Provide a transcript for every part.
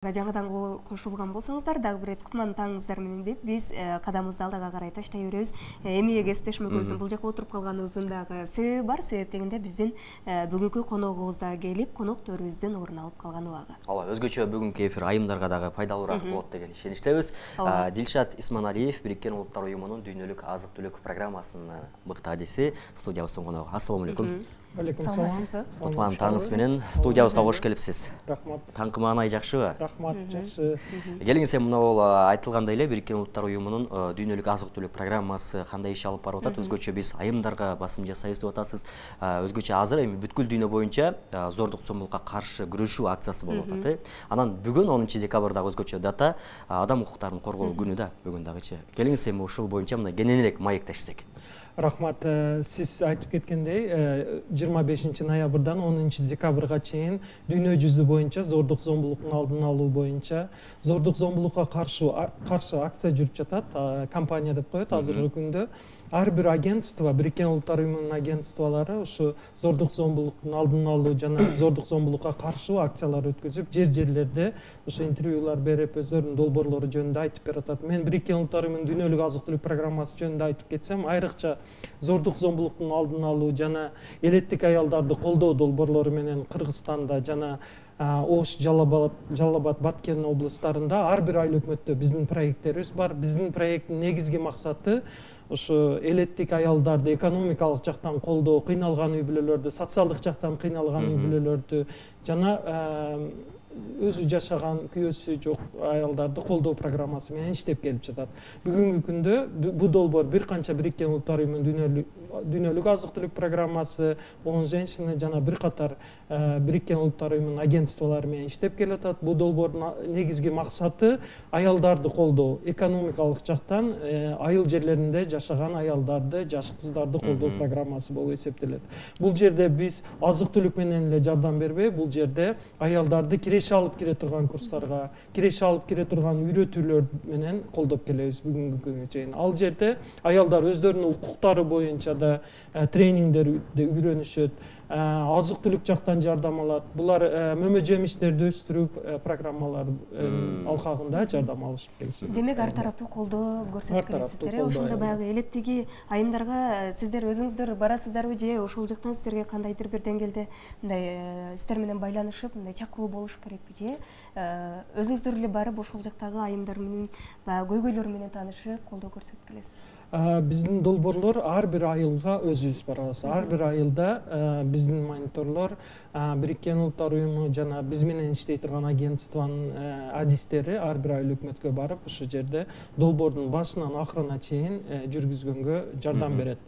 Жаңадан кошулган болсоңуздар, дагы бир кутман таңыңыздар менен деп биз кадамыбызды алдыга карай таштай беребиз. Эми кесиптешмөкөбүздүн бул жака отуруп калганыбыздын дагы себеби бар. Себеп дегенде биздин бүгүнкү коногубуз да келип, конок төрүбүздөн орун алып калган убагы. Ооба, өзгөчө бүгүнкү эфир айымдарга дагы пайдалуураак болот деген ишеничтебиз. Дилшат Исманалиев, Бириккен Улуттар уюмунун дүйнөлүк азык-түлүк программасынын мыкты адиси, студиябыздын коногу. Ассаламу алейкум. Алейкум салам. Кутман таңыңыз менен студиябызга кош келипсиз. Рахмат. Таңкы маанай жакшыбы? Рахмат, жакшы. Келиңиз, могул айтылгандай эле Бириккен Улуттар уюмунун дүйнөлүк азык-түлүк программасы кандай иш алып барып атат? Өзгөчө биз айымдарга басым жасайбыз деп атасыз. Өзгөчө азыр эми бүткүл дүйнө боюнча зордук зомбулукка каршы күрөшүү акциясы болуп атат. Анан бүгүн 10 декабрдагы өзгөчө дата адам укуктарын коргоо күнү да бүгүн дагычы. Келиңиз, эми ушул боюнча мына кененирээк маектешсек. Рахмат. Сиз айтып кеткендей, 25 ноябрдан 10 декабрга чейин дүйнө жүзү боюнча зордук зомбулуктун алдын алуу боюнча зордук зомбулукка каршы акция жүрүп жатат. Компания деп коет азыркы күндө. Ар бир агентство, Бириккен Улуттар уюмунун агентстволору ушу зордук зомбулуктун алдын алуу жана зордук зомбулукка каршы акциялар өткөзүп, жерлерде ушу интервьюлар берип, өздөрүнүн долбоорлору жөнүндө айтып бератат. Мен Бириккен Улуттар уюмунун дүйнөлүк азык-түлүк программасы жөнүндө айтып кетсем, айрыкча зордук зомбулуктун алдын алуу жана элеттик аялдарды колдоо долбоорлору менен Кыргызстанда жана Ош, Жалал-Абад, Баткен областарында ар бир айыл өкмөттө биздин проекттерибиз бар. Биздин проекттин негизги максаты ушу элеттик аялдарды экономикалык жактан колдоо, кыйналган үй бүлөлөрдү, социалдык жактан кыйналган үй бүлөлөрдү жана өзү жашаган күйөөсү жок аялдарды колдоо программасы менен иштеп келип жатат. Бүгүнкү күндө бул долбоор бир канча Бириккен Улуттар уюмунун дүйнөлүк азык-түлүк программасы, он женщина жана бир катар Бириккен Улуттар уюмунун агентстволору менен иштеп келатат. Бул долбоордун негизги максаты аялдарды колдоо, экономикалык жактан айыл жерлеринде жашаган аялдарды, жаш кыздарды колдоо программасы болуп эсептелет. Бул жерде биз азык-түлүк менен эле жардам бербей, бул жерде аялдарды киреше алып кире турган курстарга, киреше алып кире турган үйрөтүүлөр менен колдоп келебиз бүгүнкү күнгө чейин. Ал жерде аялдар өздөрүнүн укуктары боюнча да тренингдерди үйрөнүшөт, азык-түлүк жактан жардам алат. Булар мөмө жемиштерди өстүрүп программалар алкагында жардам алышып келишет. Демек, ар тараптуу колдоо көрсөтүп келесиздер. Ошондо баягы элеттиги айымдарга сиздер өзүңүздөр барасыздарбы же ошол жактан сиздерге кандайдыр бир деңгээлде мындай сиздер менен байланышып, мындай чакыруу болуш керекпи же өзүңүздөр эле барып ошол жактагы айымдар менен баягы көйгөйлөр менен таанышып, колдоо көрсөтүп келесиз? Биздин долбоорлор ар бир айылга өзүбүз барабыз. Ар бир айылда биздин мониторлор, Бириккен Улуттар уюму жана биз менен иштей турган агентствонун адистери ар бир айыл өкмөткө барып, ушул жерде долбоордун башынан акырына чейин жүргүзгөнгө жардам берет.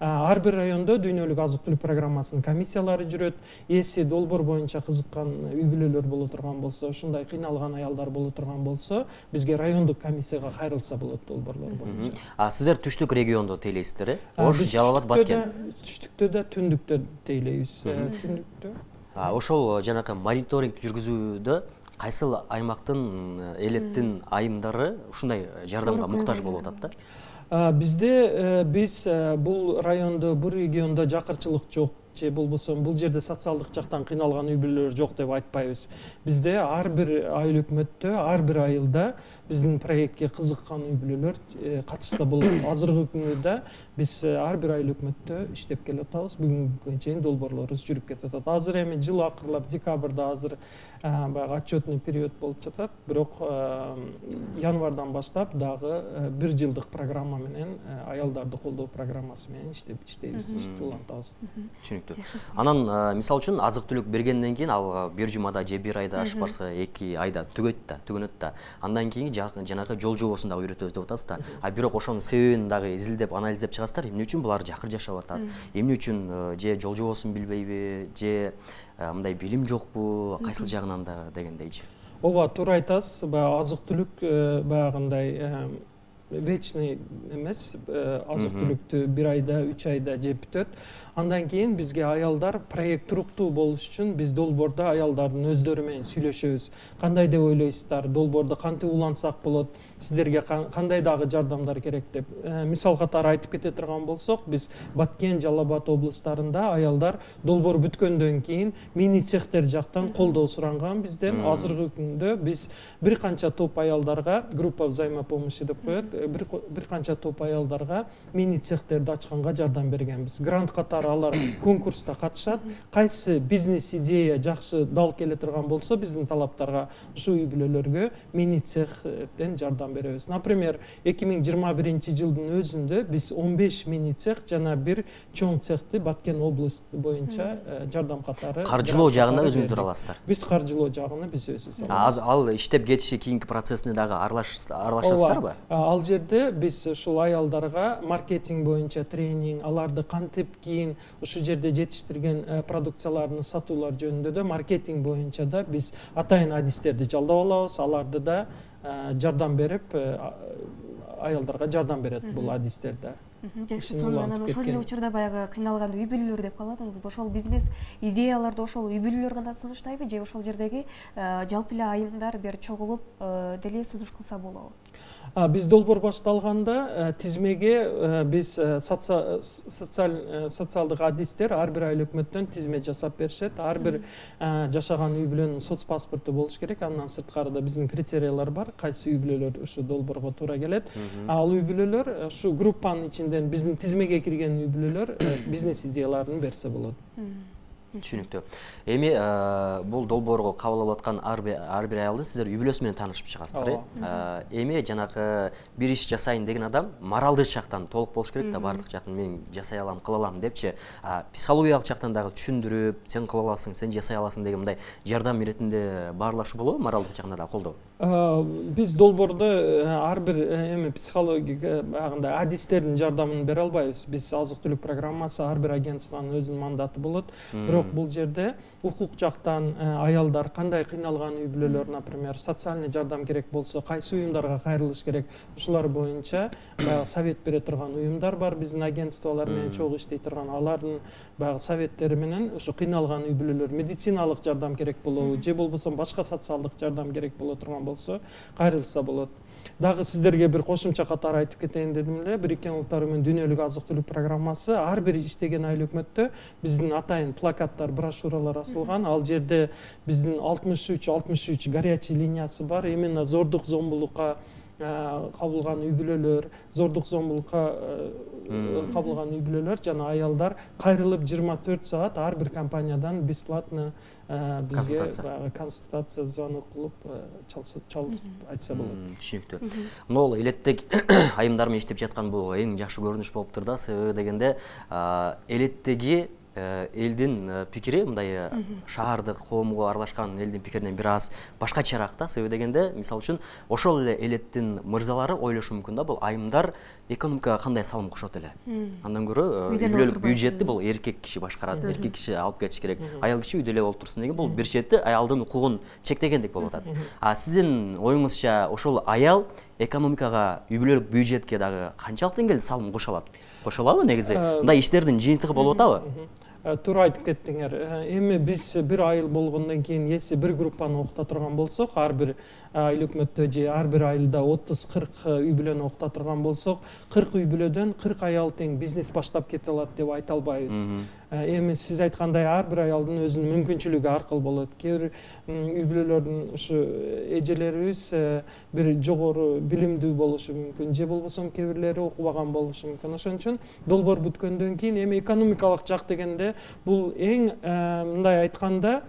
Ар бир райондо дүйнөлүк азык-түлүк программасынын комиссиялары жүрөт. Эси долбоор боюнча кызыккан үй бүлөлөр боло турган болсо, ушундай кыйналган аялдар боло турган болсо, бизге райондук комиссияга кайрылса болот долбоорлор боюнча. Сиздер түштүк региондо тейлейсиздер, Ош, Жалал-Абад, Баткен. Түштүктө да, түндүктө тейлейбиз. Түндүктө. Ошол жанакы мониторинг жүргүзүүдө кайсыл аймактын элеттин айымдары ушундай жардамга муктаж болуп атат да? Бизде биз бул райондо, бул региондо жакырчылык жок же болбосо бул жерде социалдык жактан кыйналган үй бүлөлөр жок деп айтпайбыз. Бизде ар бир айыл өкмөттө, ар бир айылда биздин проектке кызыккан үй бүлөлөр катышса болот. Азыркы күндө биз ар бир айыл өкмөттө иштеп келатабыз. Бүгүнкү күнгө чейин долбоорлорубуз жүрүп кетет. Азыр эми жыл акырлап декабрда азыр баягы отчетный период болуп жатат. Бирок январдан баштап дагы бир жылдык программа менен аялдарды колдоо программасы менен иштейбиз, иштеп улантабыз. Анан мисалы үчүн азык-түлүк бергенден кийин ал бир жумада же бир айда ашып барса 2 айда түгөнөт да. Андан кийин жанагы жол жобосун дагы үйрөтөбүз деп атасыз да. Бирок ошонун себебин дагы изилдеп, анализдеп чыгасыздар. Эмне үчүн булар жакыр жашап атат? Эмне үчүн же жол жобосун билбейби, же мындай билим жокпу, кайсыл жагынан да дегендейчи. Ооба, туура айтасыз. Азык-түлүк баягындай вечный эмес, азык түлүктү 1 айда 3 айда жеп бүтөт. Андан кийин бизге аялдар проект туруктуу болуш үчүн биз долбоордо аялдардын өздөрү менен сүйлөшөбүз. Кандай деп ойлойсуздар, долбоордо кантип улантсак болот, сиздерге кандай дагы жардамдар керек деп. Мисал катары айтып кете турган болсок, биз Баткен, Жалал Абад облустарында аялдар долбоор бүткөндөн кийин мини цехтер жактан колдоо суранган бизден. Азыркы күндө биз бир канча топ аялдарга, группа взаимопомощи деп коет, бир канча топ аялдарга мини цехтерди ачканга жардам бергенбиз. Грант катары алар конкурста катышат. Кайсы бизнес идея жакшы дал келе турган болсо, биздин талаптарга ушул үй бүлөлөргө мини цехтен жардам беребиз. Например, 2021-жылдын өзүндө биз 15 мини цех жана бир чоң цехти Баткен областы боюнча жардам катары. Каржылоо жагында өзүңүздөр аласыздар. Биз каржылоо жагына биз өзүбүз алабыз. Ал иштеп кетиши кийинки процессине дагы аралашасыздарбы? Ал жерде биз ушул аялдарга маркетинг боюнча тренинг, аларды кантип кийин ушул жерде жетиштирген продукцияларын сатуулар жөнүндө да маркетинг боюнча да биз атайын адистерди жалдап алабыз. Аларды да жардам берип аялдарга жардам берет бул адистерде. Жакшы, сонун анан ошол эле учурда баягы кыйналган үй бүлөлөр деп калдыңызбы? Ошол бизнес идеяларды ошол үй бүлөлөр гана сунуштайбы же ошол жердеги жалпы эле айымдар бир чогулуп деле сунуш кылса болобу? Биз долбоор башталганда тизмеге биз социалдык адистер ар бир айыл өкмөттөн тизме жасап беришет. Ар бир жашаган үй бүлөнүн соц паспорту болуш керек. Андан сырткары да биздин критериялар бар. Кайсы үй бүлөлөр ушу долбоорго туура келет. Ал үй бүлөлөр ушу группанын ичинден биздин тизмеге кирген үй бүлөлөр бизнес идеяларын берсе болот. Түшүнүктүү. Эми бул долбоорго кабыл алып аткан ар бир аялдын сиздер үй бүлөсү менен таанышып чыгасыздар. Эми жанагы бир иш жасайын деген адам моралдык жактан толук болуш керек да, бардык жактан мен жасай алам, кыла алам депчи, психологиялык жактан дагы түшүндүрүп, сен кыла аласың, сен жасай аласың деген мындай жардам иретинде баарлашуу болобу, моралдык жагында да колдоо? Биз долбоордо ар бир эми психология багында адистердин жардамын бере албайбыз. Биз азык-түлүк программасы ар бир агентствонун өзүнүн мандаты болот. Бул жерде укук жактан аялдар кандай кыйналган үй бүлөлөр, например, социальный жардам керек болсо, кайсы уюмдарга кайрылыш керек, ушулар боюнча совет бере турган уюмдар бар. Биздин агентстволор менен чогуу иштей турган, алардын баягы советтери менен ушу кыйналган үй бүлөлөр медициналык жардам керек болобу же болбосо башка социалдык жардам керек боло турган болсо кайрылса болот. Дагы сиздерге бир кошумча катары айтып кетейин дедим эле. Бириккен Улуттар Уюмунун дүйнөлүк азык-түлүк программасы ар бир иштеген айыл өкмөттө биздин атайын плакаттар, брошюралар асылган. Ал жерде биздин 63 горячий линиясы бар. Именно зордук зомбулукка кабылган үй бүлөлөр, зордук зомбулукка кабылган үй бүлөлөр жана аялдар кайрылып 24 саат ар бир компаниядан бесплатно бизге консультация звонок кылып чалып айтса болот. Түшүнүктүү. Могул элеттеги айымдар менен иштеп жаткан бул эң жакшы көрүнүш болуптур да. Себеби дегенде элеттеги элдин пикири мындай шаардык коомго аралашкан элдин пикиринен бир аз башкачараак да. Себеби дегенде, мисалы үчүн, ошол эле элеттин мырзалары ойлошу мүмкүн да, бул айымдар экономикага кандай салым кошот эле. Андан көрө үй бүлөлүк бюджетти бул эркек киши башкарат, эркек киши алып кетиш керек. Аял киши үйдө эле болуп турсун деген бул бир чети аялдын укугун чектегендик болуп атат. Сиздин оюңузча ошол аял экономикага, үй бүлөлүк бюджетке дагы канчалык деңгээлде салым кошо алат? Кошо алабы негизи? Мындай иштердин жыйынтыгы болуп атабы? Туура айтып кеттиңер. Эми биз бир айыл болгондон кийин эси бир группаны окута турган болсок, ар бир айыл өкмөттө же ар бир айылда 30-40 үй бүлөнү окута турган болсок, 40 үй бүлөдөн 40 аял тең бизнес баштап кете алат деп айта албайбыз. Эми сиз айткандай ар бир аялдын өзүнүн мүмкүнчүлүгү ар кыл болот. Кээ бир үй бүлөлөрдүн ушу эжелерибиз бир жогору билимдүү болушу мүмкүн, же болбосо кээ бирлери окубаган болушу мүмкүн. Ошон үчүн долбоор бүткөндөн кийин эми экономикалык жак дегенде бул эң мындай айтканда,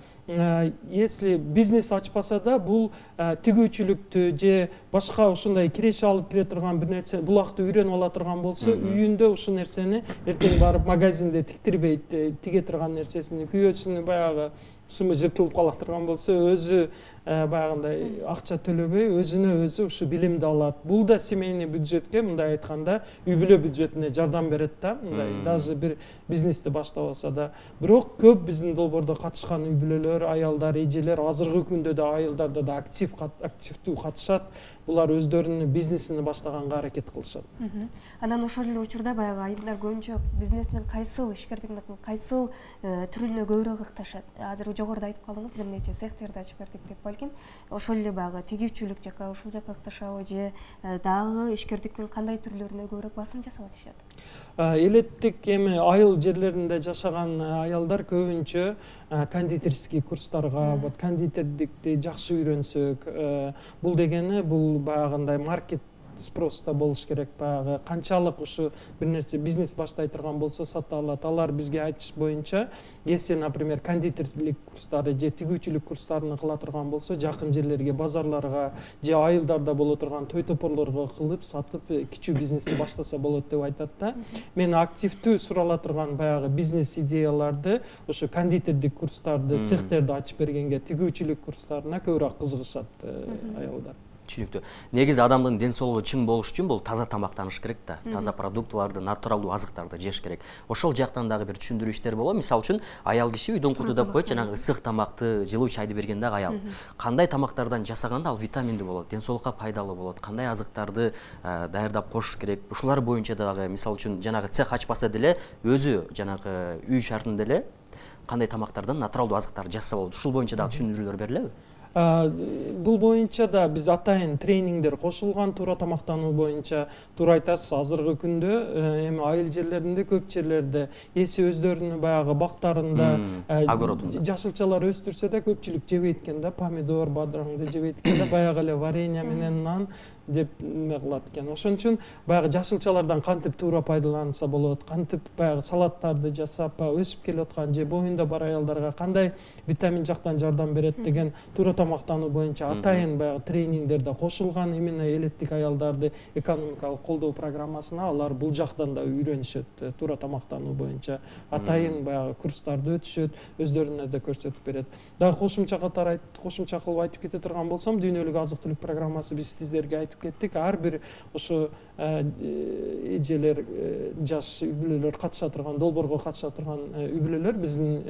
если бизнес ачпаса да, бул тигүүчүлүктү же башка ушундай киреше алып кире турган бир нерсе, булакты үйрөнүп ала турган болсо, үйүндө ушул нерсени эртең барып магазинде тиктирбейт, тиге турган нерсесини, күйөөсүнү баягы суму жыртылып кала турган болсо, өзү баягындай акча төлөбөй өзүнө өзү ушу билимди алат. Бул да семейный бюджетке, мындай айтканда, үй бүлө бюджетине жардам берет да, мындай даже бир бизнести баштап алса да. Бирок көп биздин долбоордо катышкан үй бүлөлөр, аялдар, эжелер азыркы күндө да аялдарда да активдүү катышат. Булар өздөрүнүн бизнесин баштаганга аракет кылышат. Анан ошол эле учурда баягы айымдар көбүнчө бизнесинин кайсыл, ишкерликтин кайсыл түрүнө көбүрөөк ыкташат. Азыр жогоруда айтып калдыңыз, бир нече цехтерди ачып бердик деп балким. Ошол эле баягы тигүүчүлүк жака, ушул жака ыкташабы же дагы ишкерликтин кандай түрлөрүнө көбүрөөк басым жасап атышат? Элеттик эми айыл жерлеринде жашаган аялдар көбүнчө кондитерский курстарга, вот кондитерликти жакшы үйрөнсөк, бул дегени бул баягындай маркет спроста болуш керек. Баягы канчалык ушу бир нерсе бизнес баштай турган болсо сата алат. Алар бизге айтыш боюнча, если, например, кондитерлик курстары же тигүүчүлүк курстарын кыла турган болсо, жакын жерлерге, базарларга же айылдарда боло турган той топорлорго кылып сатып кичүү бизнести баштаса болот деп айтат да. Мен активдүү сурала турган баягы бизнес идеяларды ушу кондитерлик курстарды, цехтерди ачып бергенге, тигүүчүлүк курстарына көбүрөөк кызыгышат аялдар. Түшүнүктүү. Негизи адамдын ден соолугу чың болуш үчүн бул таза тамактаныш керек да. Таза продуктыларды, натуралдуу азыктарды жеш керек. Ошол жактан дагы бир түшүндүрүү иштер болот. Мисалы үчүн аял киши үйдөн куту деп коет, жанагы ысык тамакты, жылуу чайды берген дагы аял. Кандай тамактардан жасаганда ал витаминдүү болот, ден соолукка пайдалуу болот, кандай азыктарды даярдап кошуш керек. Ушулар боюнча дагы мисалы үчүн жанагы цех ачпаса деле өзү жанагы үй шартында эле кандай тамактардан натуралдуу азыктарды жасаса болот. Ушул боюнча дагы түшүндүрүүлөр берилеби? Бул боюнча да биз атайын тренингдер кошулган, туура тамактануу боюнча. Туура айтасыз, азыркы күндө эми айыл жерлеринде көп жерлерде эси өздөрүнүн баягы бактарында жашылчалар өстүрсө да көпчүлүк жебейт экен да, помидор, бадыраңды жебейт экен да, баягы эле варенье менен нан деп неме кылат экен. Ошон үчүн баягы жашылчалардан кантип туура пайдаланса болот, кантип баягы салаттарды жасап, өсүп келаткан же боюнда бар аялдарга кандай витамин жактан жардам берет деген туура тамактануу боюнча атайын баягы тренингдерде кошулган. Именно элеттик аялдарды экономикалык колдоо программасына алар бул жактан да үйрөнүшөт. Туура тамактануу боюнча атайын баягы курстарды өтүшөт, өздөрүнө да көрсөтүп берет. Дагы кошумча кылып айтып кете турган болсом, дүйнөлүк азык-түлүк программасы биз сиздерге айтып кеттик. Ар бир ошо эжелер, жаш үй бүлөлөр катыша турган, долбоорго катыша турган үй бүлөлөр биздин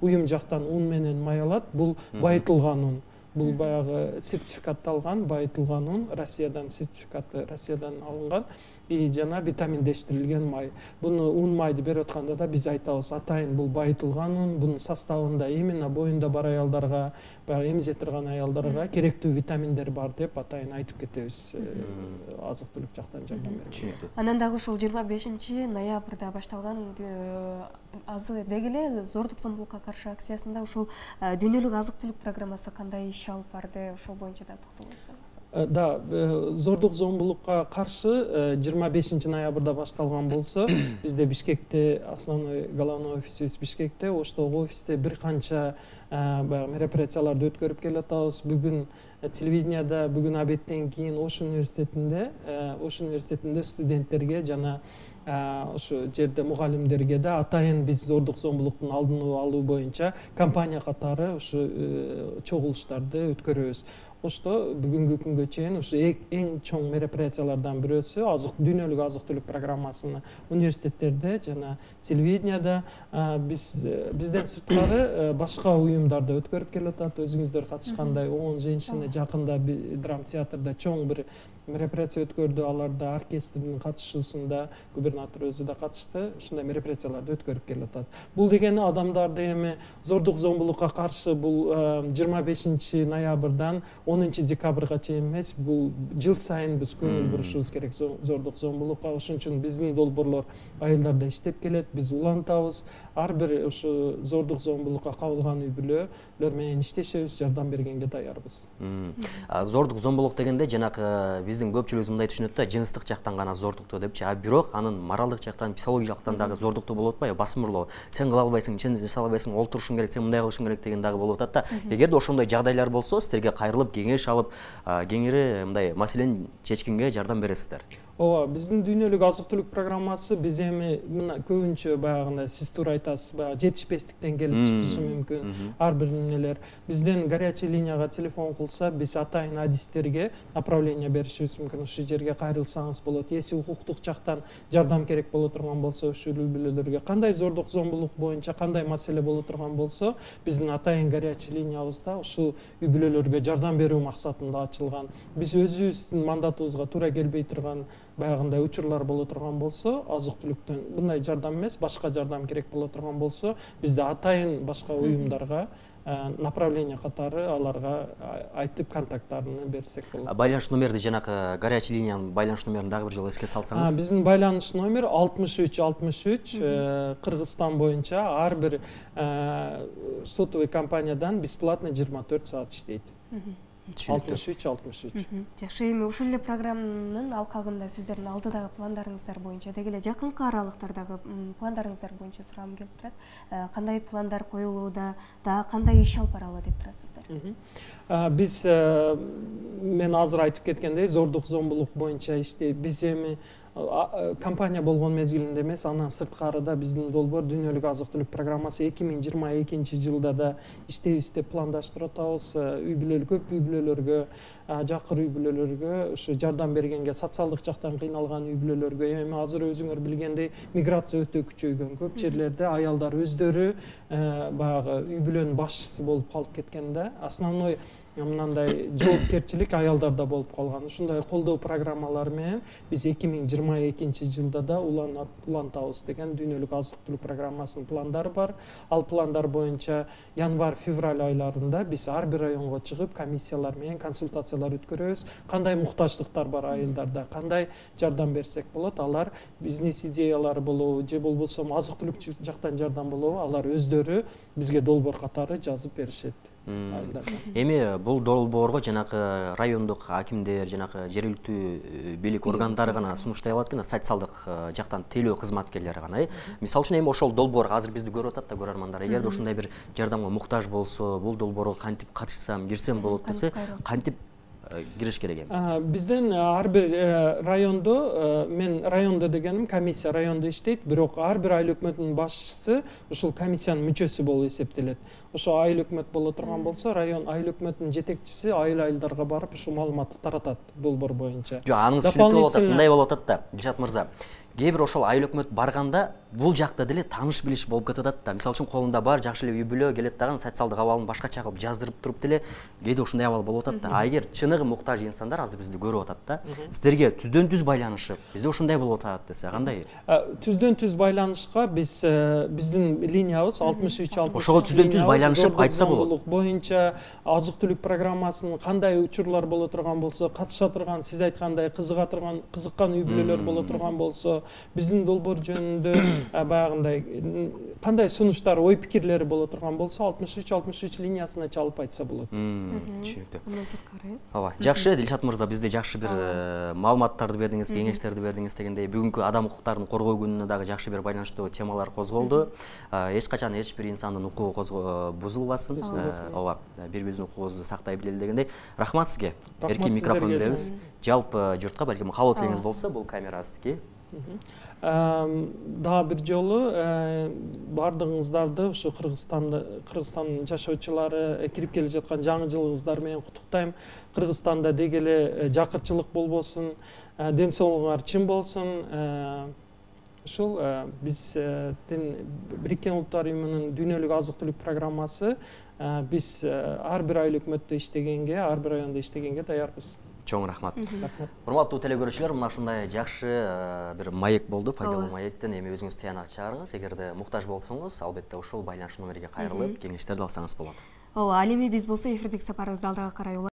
уюм жактан ун менен май алат. Бул байытылган ун. Бул баягы сертификатталган байытылган ун, Россиядан сертификаты Россиядан алынган жана витаминдештирилген май. Буну ун майды берип атканда да биз айтабыз, атайын бул байытылган ун, бунун составында именно боюнда бар аялдарга, баягы эмизе турган аялдарга керектүү витаминдер бар деп атайын айтып кетебиз. Азык-түлүк жактан жардам берет. Анан дагы ушул 25-ноябрда башталган азы деги эле зордук зомбулукка каршы акциясында ушул дүйнөлүк азык-түлүк программасы кандай иш алып барды, ошол боюнча да токтолуп айтсаңыз. Да, зордук зомбулукка каршы 25-ноябрда башталган болсо, бизде Бишкекте основной головной офисибиз Бишкекте, оштогу офисте бир канча мероприятияларды өткөрүп келатабыз. Бүгүн телевиденияда, бүгүн абедтен кийин Ош университетинде студенттерге жана ошо жерде мугалимдерге да атайын биз зордук зомбулуктун алдын алуу боюнча компания катары ушу чогулуштарды өткөрөбүз. Ошто бүгүнкү күнгө чейин ушу эң чоң мероприятиялардан бирөөсү дүйнөлүк азык-түлүк программасыны университеттерде жана телевиденияда бизден сырткары башка уюмдарда өткөрүп келатат. Өзүңүздөр катышкандай 10 женщина жакында драм театрда чоң бир мероприятия өткөрдү. Аларда оркестрдин катышуусунда губернатор өзү да катышты. Ушундай мероприятияларды өткөрүп келатат. Бул дегени адамдарды эми зордук зомбулукка каршы бул 25-ноябрдан 10-декабрга чейин эмес, бул жыл сайын биз көңүл бурушубуз керек зордук зомбулукка. Ошон үчүн биздин долбоорлор айылдарда иштеп келет. Биз улантабыз. Ар бир ушу зордук зомбулукка кабылган үй бүлөлөр менен иштешебиз, жардам бергенге даярбыз. Зордук зомбулук дегенде жанагы биздин көпчүлүгүбүз мындай түшүнөт да, жыныстык жактан гана зордукту депчи, а бирок анын моралдык жактан, психологиялык жактан дагы зордукту болуп атпайбы, басымырлоо. Сен кыла албайсың, сен жасай албайсың, олтурушуң керек, сен мындай кылышың керек деген дагы болуп атат да. Эгерде ошондой жагдайлар болсо, сиздерге кайрылып кеңеш алып, кеңири мындай маселени чечкенге жардам бересиздер. Ооба, биздин дүйнөлүк азык-түлүк программасы биз эми мына көбүнчө баягындай сиз туура айтасыз, баягы жетишпестиктен келип чыгышы мүмкүн. Ар бир нелер. Бизден горячий линияга телефон кылса, биз атайын адистерге направление беришибиз мүмкүн. Ушул жерге кайрылсаңыз болот. Эси укуктук жактан жардам керек боло турган болсо, ушул үй-бүлөлөргө кандай зордук зомбулук боюнча кандай маселе боло турган болсо, биздин атайын горячий линиябызда ушул үй-бүлөлөргө жардам берүү максатында ачылган. Биз өзүбүздүн мандатыбызга туура келбей турган баягындай учурлар боло турган болсо, азык-түлүктөн мындай жардам эмес, башка жардам керек боло турган болсо, бизде атайын башка уюмдарга направление катары аларга айтып контакттарын берсек болот. Байланыш номерди, жанакы горячий линиянын байланыш номерин дагы бир жолу эске салсаңыз. Биздин байланыш номер 6363, Кыргызстан боюнча ар бир сотовый компаниядан бесплатно 24 саат иштейт. 63. Жакшы, эми ушул эле программанын алкагында сиздердин алдыдагы пландарыңыздар боюнча, деги эле жакынкы аралыктардагы пландарыңыздар боюнча сурагым келип турат. Кандай пландар коюлууда, дагы кандай иш алып баралы деп турасыздар? Биз мен азыр айтып кеткендей, зордук зомбулук боюнча иштейт. Биз эми компания болгон мезгилинде эмес, андан сырткарыда биздин долбоор дүйнөлүк азык-түлүк программасы 2022 жылда да иштейбиз деп пландаштырып атабыз. Көп үй-бүлөлөргө, жакыр үй-бүлөлөргө ушу жардам бергенге, социалдык жактан кыйналган үй-бүлөлөргө, эми азыр өзүңөр билгендей миграция өтө күчөйгөн. Көп жерлерде аялдар өздөрү баягы үй-бүлөнүн башчысы болуп калып кеткен да. Основной мындай жоопкерчилик аялдарда болуп калган. Ушундай колдоо программалары менен биз 2022 жылда да улантабыз деген дүйнөлүк азык-түлүк программасынын пландары бар. Ал пландар боюнча январь-февраль айларында биз ар бир районго чыгып, комиссиялар менен консультациялар өткөрөбүз. Кандай муктаждыктар бар айылдарда, кандай жардам берсек болот, алар бизнес идеялары болобу, же болбосо азык-түлүк жактан жардам болобу, алар өздөрү бизге долбоор катары жазып беришет. Эми бул долбоорго жанакы райондук акимдер, жанакы жергиликтүү бийлик органдары гана сунуштай алат экен, социалдык жактан тейлөө кызматкерлери гана. Мисалы үчүн эми ошол долбоор азыр бизди көрүп атат да көрөрмандар. Эгерде ошондой бир жардамга муктаж болсо, бул долбоорго кантип катышсам, кирсем болот десе, кантип кириш керек эми? Бизден ар бир райондо, мен райондо дегеним комиссия райондо иштейт, бирок ар бир айыл өкмөтүнүн башчысы ушул комиссиянын мүчөсү болуп эсептелет. Ошо айыл өкмөт боло турган болсо, район айыл өкмөтүнүн жетекчиси айылдарга барып ушул маалыматты таратат долбоор боюнча. Жок, аныңыз түшүнүктүү болуп атат. Мындай болуп атат да, Дилшат мырза. Кээ бир ошол айыл өкмөт барганда бул жакта деле тааныш билиш болуп кетип атат да. Мисалы үчүн колунда бар жакшы эле үй-бүлө келет дагы социалдык абалын башкача кылып жаздырып туруп деле кээде ошондой абал болуп атат да. А эгер чыныгы муктаж инсандар азыр бизди көрүп атат да, сиздерге түздөн түз байланышып, бизде ошондой болуп атат десе кандай? Түздөн түз байланышка биз биздин линиябыз 63 ошого түздөн түз байланышып айтса болот. Боюнча азык-түлүк программасынын кандай учурлар боло турган болсо, катыша турган, сиз айткандай кызыккан үй-бүлөлөр боло турган болсо, биздин долбоор жөнүндө баягындай кандай сунуштар, ой пикирлери боло турган болсо 63 линиясына чалып айтса болот. Түшүнүктүү. Ооба, жакшы, Дилшат мырза, бизде жакшы бир маалыматтарды бердиңиз, кеңештерди бердиңиз дегендей, бүгүнкү адам укуктарын коргоо күнүнө дагы жакшы бир байланыштуу темалар козголду. Эч качан эч бир инсандын укугу бузулбасын. Ооба, бири-бирибиздин укугубузду сактай билели дегендей. Рахмат сизге. Эркин микрофон беребиз. Жалпы журтка балким кабыл тилеңиз болсо, бул камера астыки. Дагы бир жолу бардыгыңыздарды ушу Кыргызстандын жашоочулары кирип келе жаткан жаңы жылыңыздар менен куттуктайм. Кыргызстанда деги эле жакырчылык болбосун, ден соолугуңар чың болсун. Ушул биздин Бириккен Улуттар Уюмунун дүйнөлүк азык-түлүк программасы биз ар бир айыл өкмөттө иштегенге, ар бир райондо иштегенге даярбыз. Чоң рахмат. Урматтуу телекөрүүчүлөр, мына ушундай жакшы бир маек болду, пайдалуу маектен эми өзүңүз тыянак чыгарыңыз. Эгерде муктаж болсоңуз, албетте ушул байланыш номериге кайрылып, кеңештерди алсаңыз болот. Ооба, ал эми биз болсо эфирдик сапарыбызды алдыга карай